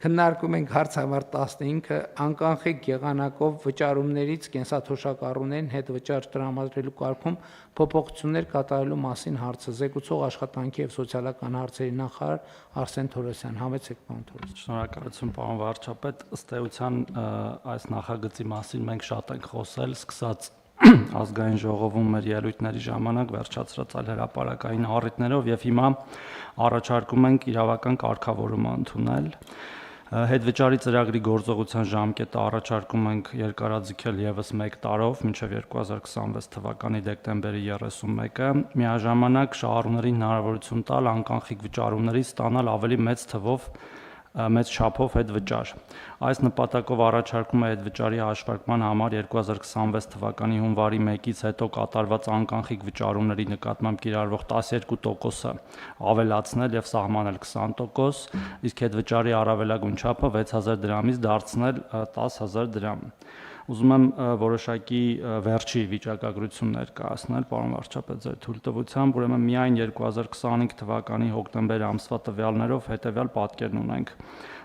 Քննարկում ենք հարց համար 15-ը անկանխիկ եղանակով վճարումներից կենսաթոշակառուներին հետ վճար տրամադրելու կարգում փոփոխություններ կատարելու մասին հարցը զեկուցող աշխատանքի եւ սոցիալական հարցերի նախարար Արսեն Թորոսյան։ Համեցեք, պարոն Թորոսյան։ Շնորհակալություն, պարոն վարչապետ, ըստ էության այս նախագծի մասին մենք շատ ենք խոսել, սկսած ազգային ժողովում մեր ելույթների ժամանակ վերջացրած այլ հրապարակային առիթներով եւ հիմա առաջարկում ենք իրավական կարգավորումը ընդունել։ Հետվճարի ծրագրի գործողության ժամկետը առաջարկում ենք երկարաձգել եւս 1 տարով, մինչեւ 2026 թվականի դեկտեմբերի 31-ը, միաժամանակ շահառուներին հնարավորություն տալ անկանխիկ վճարումների ստանալ ավելի մեծ չափով հետվճար։ Այս նպատակով առաջարկում է հետվճարի հաշվարկման համար 2026 թվականի հունվարի 1-ից հետո կատարված անկանխիկ վճարումների նկատմամբ կիրառվող 12%-ը ավելացնել եւ սահմանել 20%, իսկ հետվճարի առավելագույն չափը 6000 դրամից դարձնել 10000 դրամ։ Ուզում եմ որոշակի վերջի վիճակագրություն ներկայացնել, պարոն վարչապետ, ձեր թույլտվությամբ, ուրեմն միայն 2025 թվականի հոկտեմբեր ամսվա տվյալներով հետևյալ պատկերն ունենք։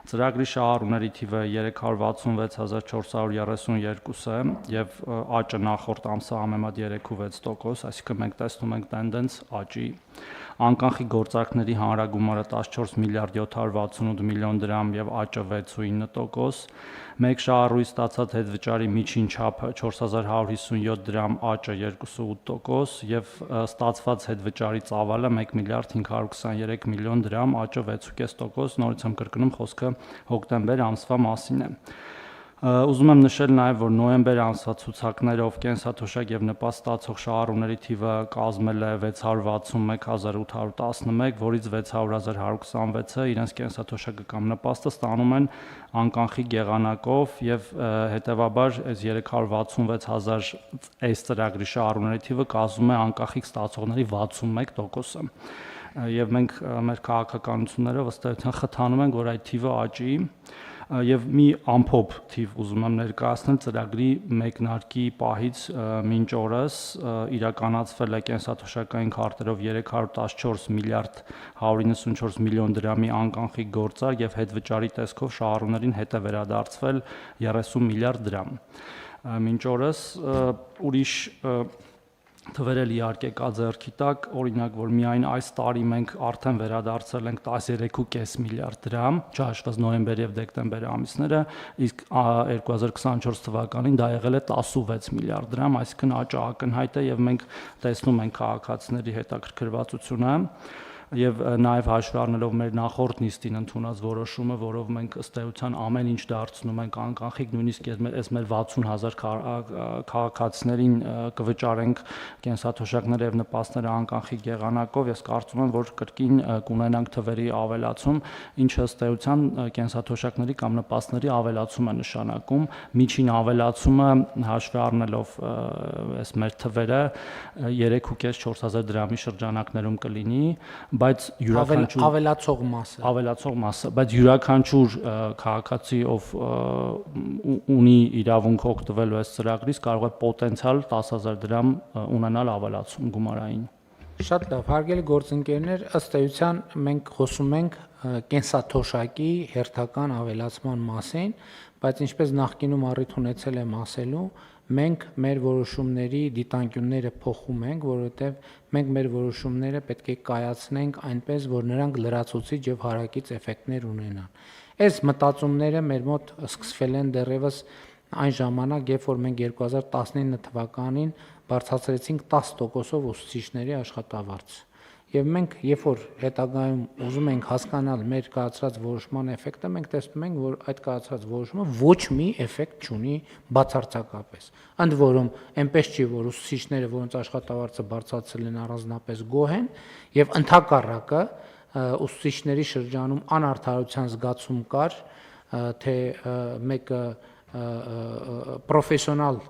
Ծրագրի շահառուների թիվը 366432 է եւ աճը նախորդ ամսը համեմատ 3.6%, այսինքն մենք տեսնում ենք տենդենց աճի։ Անկանխիկ գործարքների հանրագումարը 14 միլիարդ 768 միլիոն դրամ եւ աճը 6.9%, մեկ շահառուի ստացած հետվճարի միջին չափը 4157 դրամ, աճը 2.8% եւ ստացված հետվճարի ծավալը 1 միլիարդ 523 միլիոն դրամ, աճը 6.5%, նորից եմ կրկնում, խոսքը հոկտեմբեր ամսվա մասին է։ Ուզում եմ նշել նաև, որ նոյեմբեր ամսվա ցուցակներով կենսաթոշակ եւ նպաստ ստացող շահառուների թիվը կազմել է 661811, որից 600126-ը իրենց կենսաթոշակը կամ նպաստը ստանում են անկանխիկ եղանակով եւ հետեւաբար այս 366000 այս ծրագրի շահառուների թիվը կազմում է անկանխիկ ստացողների 61%-ը։ Եվ մենք մեր քաղաքականություններով ըստ էության խթանում ենք, որ այդ թիվը աճի եւ մի ամփոփ թիվ ուզում եմ ներկայացնել ծրագրի մեկնարկի պահից մինչ օրս իրականացվել է կենսաթոշակային քարտերով 314 միլիարդ 194 միլիոն դրամի անկանխիկ գործարք եւ հետվճարի տեսքով շահառուներին հետ է վերադարձվել 30 միլիարդ դրամ։ Մինչ օրս ուրիշ թվեր էլ իհարկե կա ձեռքի տակ, օրինակ, որ միայն այս տարի մենք արդեն վերադարձել ենք 13.5 միլիարդ դրամ, չհաշված նոյեմբեր եւ դեկտեմբեր ամիսները, իսկ 2024 թվականին դա եղել է 16 միլիարդ դրամ, այսինքն աճը ակնհայտ է եւ մենք տեսնում ենք քաղաքացիների հետաքրքրվածությունը եւ նաեւ հաշվի առնելով մեր նախորդ նիստին ընդունած որոշումը, որով մենք ըստ էության ամեն ինչ դարձնում ենք անկանխիկ, նույնիսկ այս մեր 60000 քաղաքացիներին կվճարենք կենսաթոշակները եւ նպաստները անկանխիկ եղանակով, ես կարծում եմ, որ կրկին կունենանք թվերի ավելացում, ինչը ըստ էության կենսաթոշակների կամ նպաստների ավելացում է նշանակում, միջին ավելացումը հաշվի առնելով այս մեր թվերը 3500-4000 դրամի շրջանակներում կլինի, բայց յուրաքանչյուր ավելացող մասը, բայց յուրաքանչյուր քաղաքացի, ով ունի իրավունք օգտվելու այս ծրագրից, կարող է պոտենցիալ 10000 դրամ ունենալ ավելացում գումարային։ Շատ լավ, հարգելի գործընկերներ, ըստ էության մենք խոսում ենք կենսաթոշակի հերթական ավելացման մասին, բայց ինչպես նախկինում առիթ ունեցել եմ ասելու, մենք մեր որոշումների դիտանկյունները փոխում ենք, որովհետև մենք մեր որոշումները պետք է կայացնենք այնպես, որ նրանք լրացուցիչ եւ հարակից էֆեկտներ ունենան։ Այս մտածումները մեր մոտ սկսվել են դեռևս այն ժամանակ, երբ որ մենք 2019 թվականին բարձրացրեցինք 10%-ով ուսուցիչների աշխատավարձ։ Եվ մենք, երբ որ հետագայում ուզում ենք հասկանալ մեր կայացրած որոշման էֆեկտը, մենք տեսնում ենք, որ այդ կայացրած որոշումը ոչ մի էֆեկտ չունի բացարձակապես։ Ընդ որում, այնպես չի, որ ուսուցիչները, որոնց աշխատավարձը բարձրացել են, առանձնապես գոհ են, եւ ընդհակառակը ուսուցիչների շրջանում անարդարության զգացում կար, թե մեկը պրոֆեսիոնալ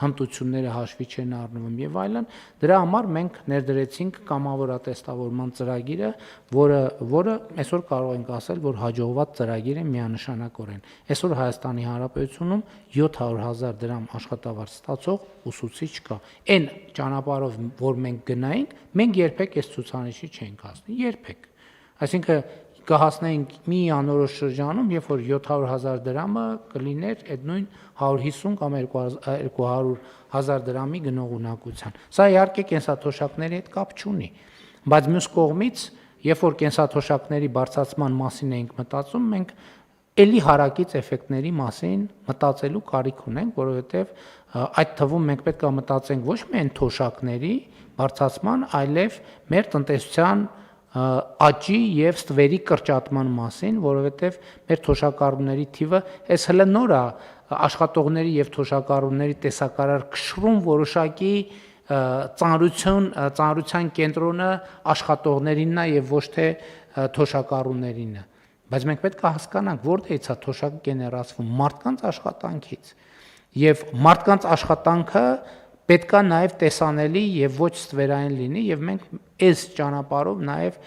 հմտությունները հաշվի չեն առնում եւ այլն, դրա համար մենք ներդրեցինք կամավորատեստավորման ծրագիրը, որը այսօր կարող ենք ասել, որ հաջողված ծրագիր է միանշանակորեն։ Այսօր Հայաստանի Հանրապետությունում 700,000 դրամ աշխատավարձ ստացող ուսուցիչ կա։ Այն ճանապարհով, որ մենք գնայինք, մենք երբեք այս ցուցանիշի չենք հասնի, երբեք։ Այսինքն կհասնեինք մի անորոշ շրջանում, երբ որ 700,000 դրամը կլիներ այդ նույն 150 կամ 200,000 դրամի գնողունակության։ Սա իհարկե կենսաթոշակների հետ կապ չունի, բայց մյուս կողմից, երբ որ կենսաթոշակների բարձրացման մասին ենք մտածում, մենք էլի հարակից էֆեկտների մասին մտածելու կարիք ունենք, որովհետև այդ թվում մենք պետք է մտածենք ոչ միայն թոշակների բարձրացման, այլև մեր տնտեսության աճի եւ ստվերի կրճատման մասին, որովհետեւ մեր թոշակառուների թիվը այս հələ նոր է աշխատողների եւ թոշակառուների տեսակարար քշրում որոշակի ծանրության կենտրոնը աշխատողներինն է եւ ոչ թե թոշակառուներին է, բայց մենք պետք է հասկանանք որտեղից է թոշակը գեներացվում մարդկանց աշխատանքից եւ մարդկանց աշխատանքը պետք է նաև տեսանելի եւ ոչ ստվերային լինի եւ մենք այս ճանապարհով նաև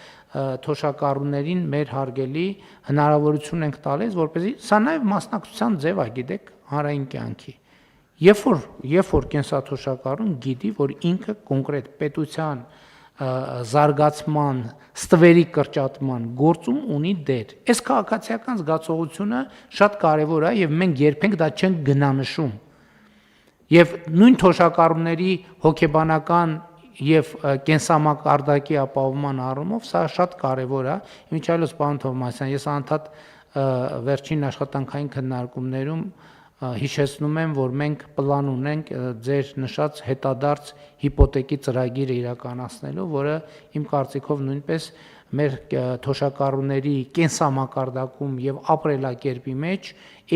թոշակառուներին մեր հարգելի հնարավորություն ենք տալիս, որպեսզի սա նաև մասնակցության ձև է, գիտեք, հանրային կյանքի։ Երբ որ կենսաթոշակառուն գիտի, որ ինքը կոնկրետ պետության զարգացման, ստվերի կրճատման գործում ունի դեր։ Այս քաղաքացիական զգացողությունը շատ կարևոր է եւ մենք երբեք դա չենք գնանշում։ Եվ նույն թոշակառուների հոգեբանական եւ կենսամակարդակի ապահովման առումով սա շատ կարեւոր է։ Ինչալոց պարոն Թովմասյան, ես անդադ վերջին աշխատանքային քննարկումներում հիշեցնում եմ, որ մենք պլան ունենք ձեր նշած հետադարձ հիպոթեկի ծրագիրը իրականացնելու, որը իմ կարծիքով նույնպես մեր թոշակառուների կենսամակարդակում եւ ապրելակերպի մեջ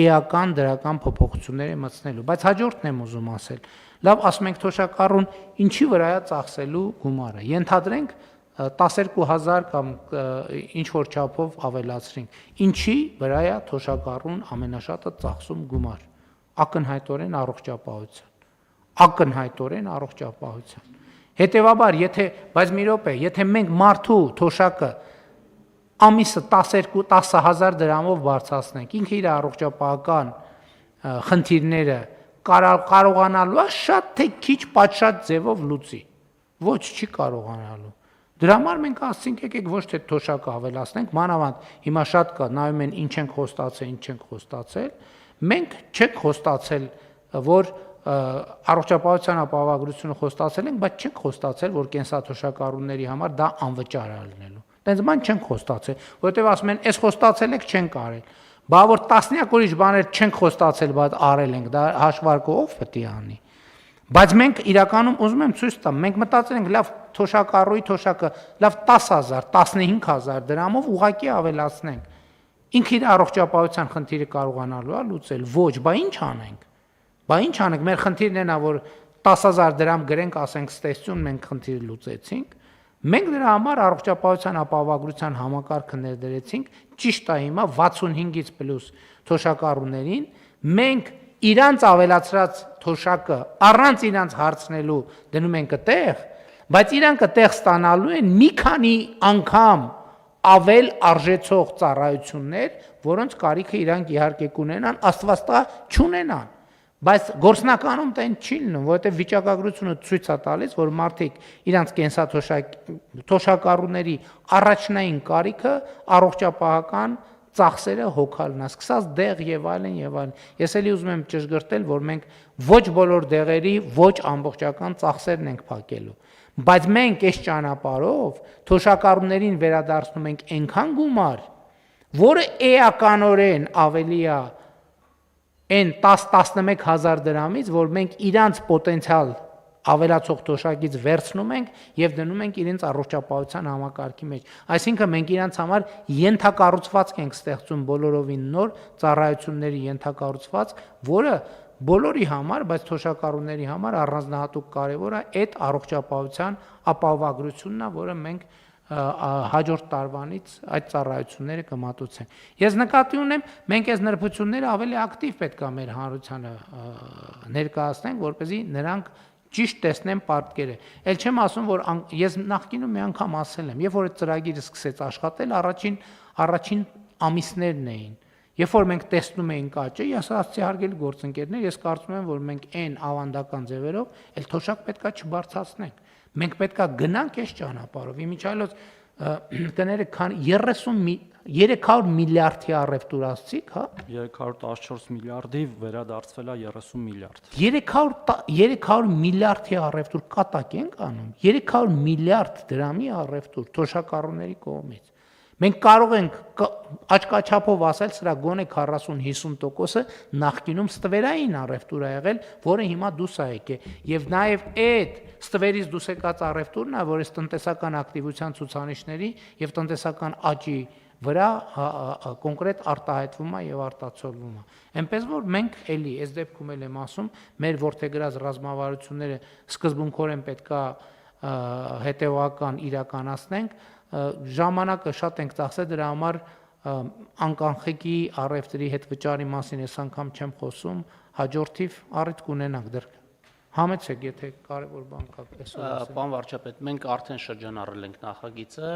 էական դրական փոփոխություններ է մտցնելու, բայց հաջորդն եմ ուզում ասել։ Լավ, ասում ենք թոշակառուն ինչի վրա է ծախսելու գումարը։ Ենթադրենք 12,000 կամ ինչ որ չափով ավելացրինք։ Ինչի վրա է թոշակառուն ամենաշատը ծախսում գումար։ Ակնհայտորեն առողջապահության։ Ակնհայտորեն առողջապահության։ Հետևաբար, բայց մի րոպե, եթե մենք մարդու թոշակը ամիսը 10,000 դրամով բարձրացնենք, ինքը իր առողջապահական խնդիրները կարողանալու է շատ թե քիչ պատշաճ ձևով լուծի։ Ոչ, չի կարողանալու։ Դրա համար մենք ասենք եկեք ոչ թե թոշակը ավելացնենք, մանավանդ հիմա շատ կա նայում են ինչ ենք խոստացել, ինչ չենք խոստացել, մենք չենք խոստացել, որ առողջապահության ապահովագրությունը խոստացել ենք, բայց չենք խոստացել, որ կենսաթոշակառուների համար դա անվճար է լինելու։ Դենց բան չենք խոստացել, որովհետև ասում են, այս խոստացել եք, չենք արել։ Բա որ տասնյակ ուրիշ բաներ չենք խոստացել, բայց արել ենք, դա հաշվարկով պետք է անի։ Բայց մենք իրականում ուզում եմ ցույց տամ, մենք մտածել ենք լավ թոշակառուի թոշակը լավ 10,000, 15,000 դրամով ուղակի ավելացնենք։ Ինքը իր առողջապահության խնդիրը կարողանալու է լուծել։ Ոչ, բա ինչ անենք։ Բա ինչ անենք, մեր խնդիրն է, որ 10,000 դրամ գրենք, ասենք ստեսություն մենք խնդիրը լուծեցինք։ Մենք դրա համար առողջապահության ապահովագրության համակարգը ներդրեցինք, ճիշտ է հիմա 65-ից պլյուս թոշակառուներին, մենք իրանց ավելացրած թոշակը առանց իրանց հարցնելու դնում ենք այդտեղ, բայց իրանք այդտեղ ստանալու են մի քանի անգամ ավել արժեցող ծառայություններ, որոնց կարիքը իրանք իհարկե կունենան, Աստված տա չունենան։ Բայց գործնականում դա չի լինում, որովհետև վիճակագրությունը ցույց է տալիս, որ մարդիկ իրանց կենսաթոշակառուների առաջնային կարիքը առողջապահական ծախսերը հոգալն է, սկսած դեղ եւ այլն եւ այլն։ Ես էլի ուզում եմ ճշգրտել, որ մենք ոչ բոլոր դեղերի ոչ ամբողջական ծախսերն ենք փակելու, բայց մենք այս ճանապարհով թոշակառուներին վերադարձնում ենք այնքան գումար, որը էականորեն ավելի է այն 10-11,000 դրամից, որ մենք իրանց պոտենցիալ ավելացող թոշակից վերցնում ենք եւ դնում ենք իրենց առողջապահության համակարգի մեջ։ Այսինքն մենք իրանց համար ենթակառուցվածք ենք ստեղծում բոլորովին նոր ծառայությունների ենթակառուցվածք, որը բոլորի համար, բայց թոշակառուների համար առանձնահատուկ կարևոր է այդ առողջապահության ապահովագրությունն է, որը մենք հաջորդ տարվանից այդ ծառայությունները կմատուցենք։ Ես նկատի ունեմ, մենք այս նրբությունները ավելի ակտիվ պետք է մեր հանրությանը ներկայացնենք, որպեսզի նրանք ճիշտ տեսնեն պատկերը։ Էլ չեմ ասում, որ ես նախկինում մի անգամ ասել եմ, երբ որ այդ ծրագիրը սկսեց աշխատել, առաջին ամիսներն էին։ Երբ որ մենք տեսնում էինք աճը, ես ասացի հարգելի գործընկերներ, ես կարծում եմ, որ մենք այն ավանդական ձևերով այլ թոշակ պետքա չբարձրացնենք։ Մենք պետքա գնանք այս ճանապարհով։ Իմիջիայլոց կները քան 300 միլիարդի առևտուր ասցիք, հա 314 միլիարդի վերադարձվել է 30 միլիարդ 300 միլիարդի առևտուր կատակ ենք անում 300 միլիարդ դրամի առևտուր թոշակառուների կողմից մենք կարող ենք աչքաչափով ասել սրա գոնե 40-50%-ը նախկինում ստվերային առևտուր ա եղել, որը հիմա դուրս ա եկել եւ նաեւ այդ ստվերից դուրս եկած առևտուրն է, որ այս տնտեսական ակտիվության ցուցանիշների եւ տնտեսական աճի վրա կոնկրետ արտահայտվում է եւ արտացոլվում է։ Էնպես որ մենք էլի այս դեպքում էլ եմ ասում, մեր ворթեգրած ռազմավարությունները սկզբունքորեն պետքա հետեւական իրականացնենք ժամանակը շատ ենք ծախսել դրա համար անկանխիկի առևտրի հետ վճարի մասին այս անգամ չեմ խոսում հաջորդիվ առիթ կունենանք դեռ համեցեք եթե կարևոր բան կա այսօր ասել Պարոն վարչապետ մենք արդեն շրջանառել ենք նախագիծը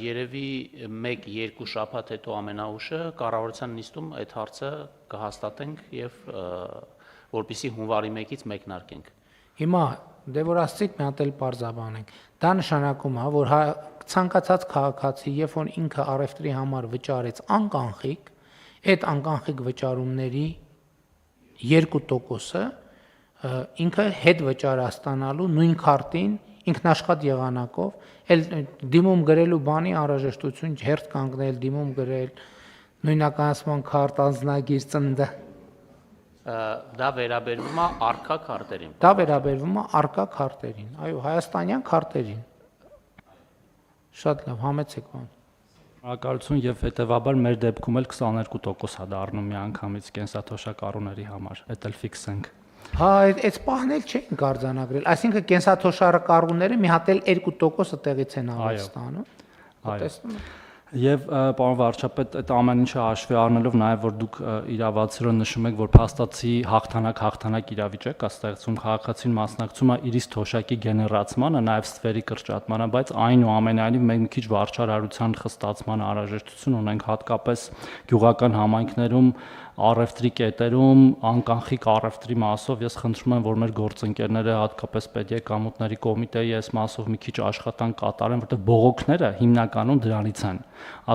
երևի 1-2 շաբաթ հետո ամենաուշը կառավարության նիստում այդ հարցը կհաստատենք եւ որպեսզի հունվարի 1-ից մեկնարկենք Հիմա դե որ ասցիք մի հատ էլ բարձաբանենք դա նշանակում է որ ցանկացած քաղաքացի երբ որ ինքը առևտրի համար վճարեց անկանխիկ այդ անկանխիկ վճարումների 2%-ը ինքը հետ վճարը ստանալու նույն քարտին ինքնաշխատ եղանակով էլ դիմում գրելու բանի անհրաժեշտություն հերթ կանգնել դիմում գրել նույնականացման քարտ անձնագիր ծննդը դա վերաբերվում է արկա քարտերին դա վերաբերվում է արկա քարտերին այո հայաստանյան քարտերին Շատ լավ, համեցեք բան։ Շնորհակալություն եւ հետեւաբար մեր դեպքում էլ 22% է դառնում միանգամից կենսաթոշակառուների համար, դա էլ ֆիքսենք։ Հա, այդ պահն էլ չենք արձանագրել, այսինքն կենսաթոշակառուները մի հատ էլ 2%-ը տեղից են ավելի ստանում։ Տեսնում եք։ Եվ պարոն վարչապետ, այդ ամեն ինչը հաշվի առնելով նաև որ դուք իրավացիորեն նշում եք, որ փաստացի հաղթանակ իրավիճակ կա ստեղծում քաղաքացին մասնակցում է իրից թոշակի գեներացմանը, նաև ստվերի կրճատմանը, բայց այնուամենայնիվ մենք մի քիչ վարչարարության խստացման անհրաժեշտություն ունենք հատկապես գյուղական համայնքներում առևտրի կետերում անկանխիկ առևտրի մասով ես խնդրում եմ որ մեր գործընկերները հատկապես պետեկամուտների կոմիտեի այս մասով մի քիչ աշխատանք կատարեն որտեղ բողոքները հիմնականում դրանից են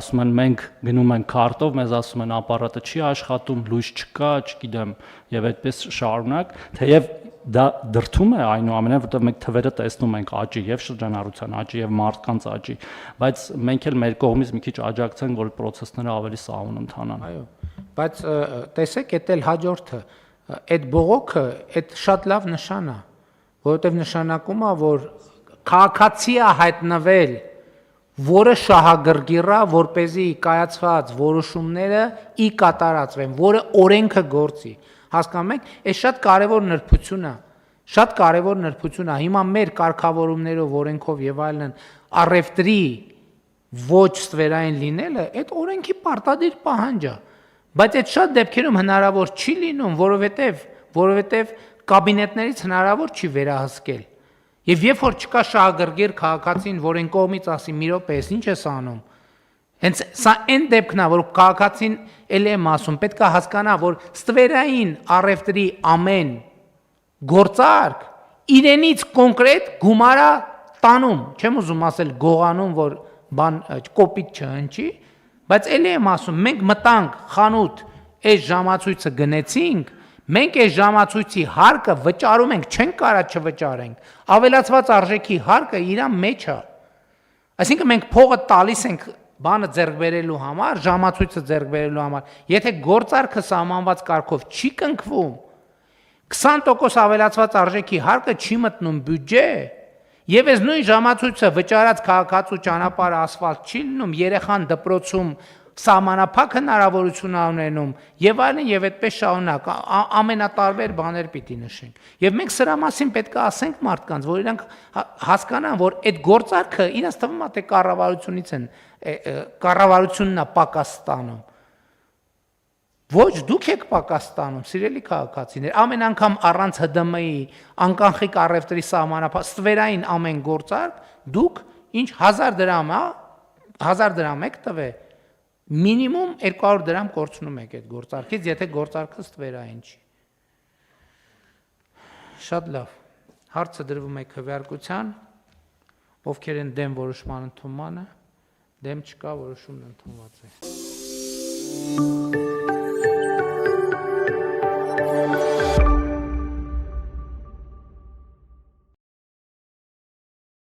ասում են մենք գնում ենք քարտով մեզ ասում են ապարատը չի աշխատում լույս չկա չգիտեմ եւ այդպես շարունակ թեև դա դրթում է այնուամենայնիվ որտեղ մենք թվերը տեսնում ենք աճի եւ շրջանառության աճի եւ մարդկանց աճի բայց մենք էլ մեր կողմից մի քիչ աջակցենք որ process-ները ավելի սահուն ընթանան այո բայց տեսեք էդ էլ հաջորդը այդ բողոքը այդ շատ լավ նշան է որովհետեւ նշանակում է որ քաղաքացի է հայտնվել որը շահագրգիռ է որպեսզի կայացված որոշումները ի կատարածվեն որը օրենքը գործի հասկանում եք այս շատ կարևոր նրբություն է հիմա մեր կարգավորումներով օրենքով եւ այլն առևտրի ոչ ստվերային լինելը այդ օրենքի պարտադիր պահանջ է բայց այդ շատ դեպքերում հնարավոր չի լինում որովհետեւ կաբինետներից հնարավոր չի վերահսկել եւ երբ որ չկա շահագրգիռ քաղաքացին որ այն կողմից ասի մի րոպե ինչ ես անում հենց սա այն դեպքն է որ քաղաքացին ելի եմ ասում պետք է հասկանա որ ստվերային առևտրի ամեն գործարք իրենից կոնկրետ գումարա տանում չեմ ուզում ասել գողանում որ բան կոպիտ չհնչի բայց ելի եմ ասում մենք մտանք խանութ այս ժամացույցը գնեցինք մենք այս ժամացույցի հարկը վճարում ենք չենք կարա չվճարենք ավելացված արժեքի հարկը իրան մեջ է այսինքն մենք փողը տալիս ենք բանը ձեռք բերելու համար ժամացույցը ձեռք բերելու համար եթե գործարքը սահմանված կարգով չի կնքվում 20% ավելացված արժեքի հարկը չի մտնում բյուջե եւ այս նույն ժամացույցը վճարած քաղաքացու ճանապարհը ասֆալտ չի լինում երեխան դպրոցում սահմանափակ հնարավորություն ունենում եւ այլն եւ այդպես շարունակ ամենատարբեր բաներ պիտի նշենք եւ մենք սրա մասին պետք է ասենք մարդկանց որ իրանք հասկանան որ այդ գործարքը իրենց թվում է թե կառավարությունից են կառավարությունն է պակաս ստանում ոչ դուք եք պակաս ստանում սիրելի քաղաքացիներ ամեն անգամ առանց ՀԴՄ-ի անկանխիկ առևտրի սահմանափակ ստվերային ամեն գործարք դուք ինչ 1000 դրամ 1000 դրամ եք տվե մինիմում 200 դրամ կորցնում եք այդ գործարքից, եթե գործարքը ստվերային չի։ Շատ լավ։ Հարցը դրվում է քվեարկության, ովքեր են դեմ որոշման ընդունմանը, Դեմ չկա, որոշումն ընդունված է։